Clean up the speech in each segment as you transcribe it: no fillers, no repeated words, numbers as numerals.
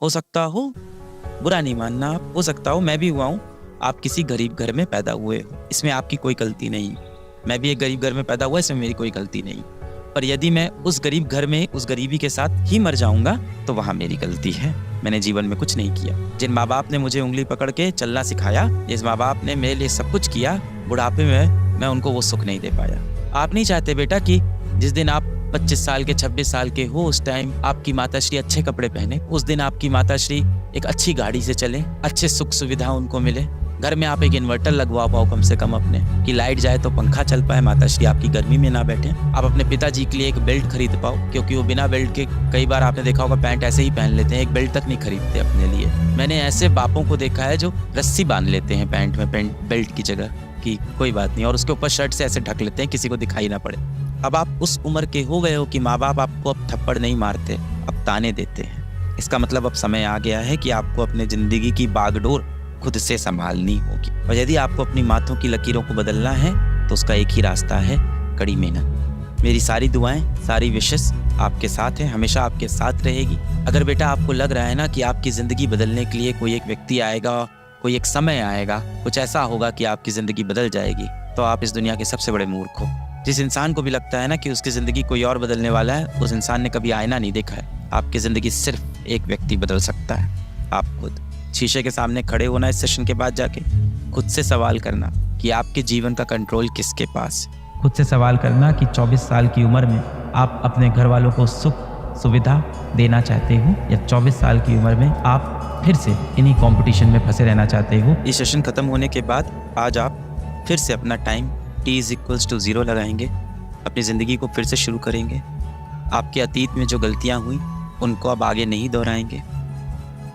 हो सकता हो, बुरा नहीं मानना आप, हो सकता हो मैं भी हुआ हूँ, आप किसी गरीब घर में पैदा हुए हो, इसमें आपकी कोई गलती नहीं। मैं भी एक गरीब घर में पैदा हुआ, इसमें मेरी कोई गलती नहीं। पर यदि मैं उस गरीब घर में उस गरीबी के साथ ही मर जाऊंगा तो वहाँ मेरी गलती है। मैंने जीवन में कुछ नहीं किया। जिन माँ बाप ने मुझे उंगली पकड़ के चलना सिखाया, जिस माँ बाप ने मेरे लिए सब कुछ किया, बुढ़ापे में मैं उनको वो सुख नहीं दे पाया। आप नहीं चाहते बेटा कि जिस दिन आप 25 साल के 26 साल के हो, उस टाइम आपकी माताश्री अच्छे कपड़े पहने, उस दिन आपकी माताश्री एक अच्छी गाड़ी से चले, अच्छे सुख सुविधा उनको मिले, घर में आप एक इन्वर्टर लगवा पाओ कम से कम अपने, कि लाइट जाए तो पंखा चल पाए, माताश्री आपकी गर्मी में ना बैठे। आप अपने पिताजी के लिए एक बेल्ट खरीद पाओ, क्योंकि वो बिना बेल्ट के कई बार आपने देखा होगा पैंट ऐसे ही पहन लेते हैं, एक बेल्ट तक नहीं खरीदते अपने लिए। मैंने ऐसे बापों को देखा है जो रस्सी बांध लेते हैं पैंट में, बेल्ट की जगह, कि कोई बात नहीं, और उसके ऊपर शर्ट से ऐसे ढक लेते हैं किसी को दिखाई ना पड़े। अब आप उस उम्र के हो गए हो कि माँ बाप आपको अब थप्पड़ नहीं मारते, अब ताने देते हैं। इसका मतलब अब समय आ गया है कि आपको अपने जिंदगी की बागडोर खुद से संभालनी होगी। और यदि आपको अपनी माथों की लकीरों को बदलना है तो उसका एक ही रास्ता है, कड़ी मेहनत। मेरी सारी दुआएं, सारी विशेष आपके साथ हैं, हमेशा आपके साथ रहेगी। अगर बेटा आपको लग रहा है ना कि आपकी ज़िंदगी बदलने के लिए कोई एक व्यक्ति आएगा, कोई एक समय आएगा, कुछ ऐसा होगा कि आपकी ज़िंदगी बदल जाएगी, तो आप इस दुनिया के सबसे बड़े मूर्ख हो। जिस इंसान को भी लगता है ना कि उसकी ज़िंदगी कोई और बदलने वाला है, उस इंसान ने कभी आईना नहीं देखा है। आपकी ज़िंदगी सिर्फ एक व्यक्ति बदल सकता है, आप खुद। शीशे के सामने खड़े होना इस सेशन के बाद जाके, खुद से सवाल करना कि आपके जीवन का कंट्रोल किसके पास है। खुद से सवाल करना कि 24 साल की उम्र में आप अपने घर वालों को सुख सुविधा देना चाहते हो, या 24 साल की उम्र में आप फिर से इन्हीं कंपटीशन में फंसे रहना चाहते हो। ये सेशन खत्म होने के बाद आज आप फिर से अपना टाइम t=0 लगाएंगे, अपनी ज़िंदगी को फिर से शुरू करेंगे। आपके अतीत में जो गलतियाँ हुई उनको अब आगे नहीं दोहराएंगे,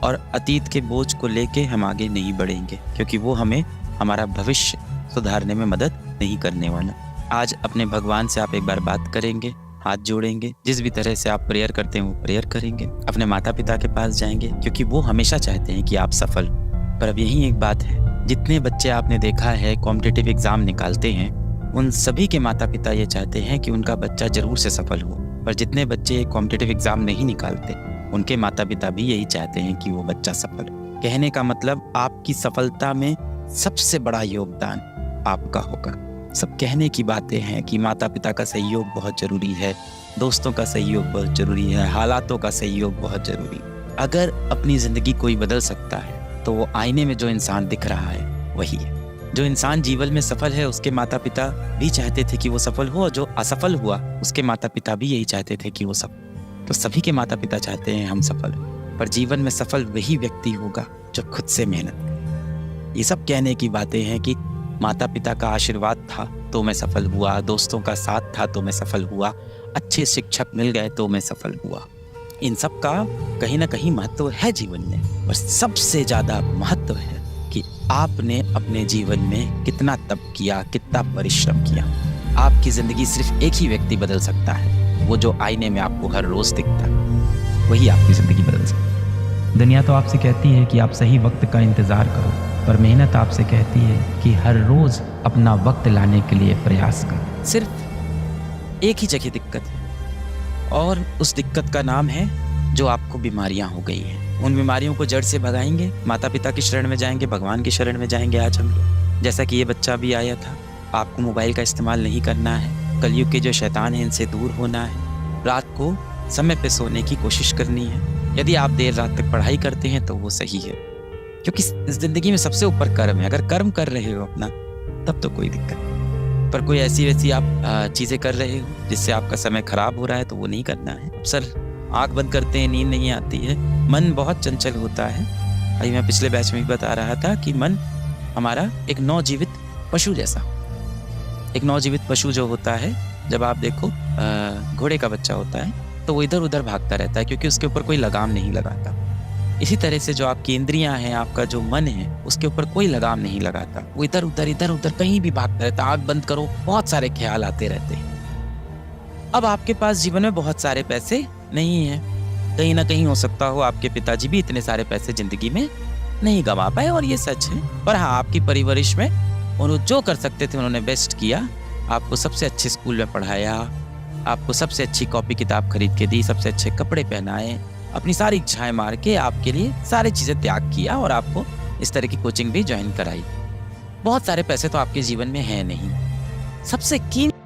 और अतीत के बोझ को लेके हम आगे नहीं बढ़ेंगे, क्योंकि वो हमें हमारा भविष्य सुधारने में मदद नहीं करने वाला। आज अपने भगवान से आप एक बार बात करेंगे, हाथ जोड़ेंगे, जिस भी तरह से आप प्रेयर करते हैं वो प्रेयर करेंगे, अपने माता पिता के पास जाएंगे, क्योंकि वो हमेशा चाहते हैं कि आप सफल हो। पर अब यही एक बात है, जितने बच्चे आपने देखा है कॉम्पिटिटिव एग्जाम निकालते हैं, उन सभी के माता पिता ये चाहते हैं कि उनका बच्चा जरूर से सफल हो। पर जितने बच्चे कॉम्पिटिटिव एग्जाम नहीं निकालते, उनके माता पिता भी यही चाहते हैं कि वो बच्चा सफल हो। कहने का मतलब आपकी सफलता में सबसे बड़ा योगदान आपका होगा। सब कहने की बातें हैं कि माता पिता का सहयोग बहुत ज़रूरी है, दोस्तों का सहयोग बहुत ज़रूरी है, हालातों का सहयोग बहुत ज़रूरी है। अगर अपनी ज़िंदगी कोई बदल सकता है तो वो आईने में जो इंसान दिख रहा है वही है। जो इंसान जीवन में सफल है उसके माता पिता भी चाहते थे कि वो सफल हो, और जो असफल हुआ उसके माता पिता भी यही चाहते थे कि वो सफल। तो सभी के माता पिता चाहते हैं हम सफल हो, पर जीवन में सफल वही व्यक्ति होगा जो खुद से मेहनत करे। ये सब कहने की बातें हैं कि माता पिता का आशीर्वाद था तो मैं सफल हुआ, दोस्तों का साथ था तो मैं सफल हुआ, अच्छे शिक्षक मिल गए तो मैं सफल हुआ। इन सब का कहीं ना कहीं महत्व है जीवन में, पर सबसे ज़्यादा महत्व है कि आपने अपने जीवन में कितना तप किया, कितना परिश्रम किया। आपकी ज़िंदगी सिर्फ एक ही व्यक्ति बदल सकता है, वो जो आईने में आपको हर रोज़ दिखता है, वही आपकी ज़िंदगी बदल सकता है। दुनिया तो आपसे कहती है कि आप सही वक्त का इंतज़ार करो, पर मेहनत आपसे कहती है कि हर रोज़ अपना वक्त लाने के लिए प्रयास करो। सिर्फ एक ही जगह दिक्कत है, और उस दिक्कत का नाम है जो आपको बीमारियां हो गई हैं। उन बीमारियों को जड़ से भगाएंगे, माता पिता की शरण में जाएंगे, भगवान की शरण में जाएंगे। आज हम लोग, जैसा कि ये बच्चा भी आया था, आपको मोबाइल का इस्तेमाल नहीं करना है, कलयुग के जो शैतान हैं इनसे दूर होना है, रात को समय पे सोने की कोशिश करनी है। यदि आप देर रात तक पढ़ाई करते हैं तो वो सही है, क्योंकि इस जिंदगी में सबसे ऊपर कर्म है। अगर कर्म कर रहे हो अपना तब तो कोई दिक्कत नहीं, पर कोई ऐसी वैसी आप चीज़ें कर रहे हो जिससे आपका समय खराब हो रहा है तो वो नहीं करना है। अक्सर आँख बंद करते हैं, नींद नहीं आती है, मन बहुत चंचल होता है। अभी मैं पिछले बैच में भी बता रहा था कि मन हमारा एक नवजीवित पशु जैसा, एक नवजीवित पशु जो होता है, जब आप देखो घोड़े का बच्चा होता है तो वो इधर उधर भागता रहता है, क्योंकि उसके ऊपर कोई लगाम नहीं लगाता। इसी तरह से जो आपकी इंद्रियां हैं, आपका जो मन है, उसके ऊपर कोई लगाम नहीं लगाता, वो इधर उधर कहीं भी भागता रहता। आँख बंद करो, बहुत सारे ख्याल आते रहते हैं। अब आपके पास जीवन में बहुत सारे पैसे नहीं है, कहीं ना कहीं हो सकता हो आपके पिताजी भी इतने सारे पैसे जिंदगी में नहीं कमा पाए, और ये सच है। पर हाँ, आपकी परवरिश में उन्होंने जो कर सकते थे उन्होंने बेस्ट किया। आपको सबसे अच्छे स्कूल में पढ़ाया, आपको सबसे अच्छी कॉपी किताब खरीद के दी, सबसे अच्छे कपड़े पहनाए, अपनी सारी इच्छाएं मार के आपके लिए सारी चीज़ें त्याग किया और आपको इस तरह की कोचिंग भी ज्वाइन कराई। बहुत सारे पैसे तो आपके जीवन में हैं नहीं। सबसे कीमती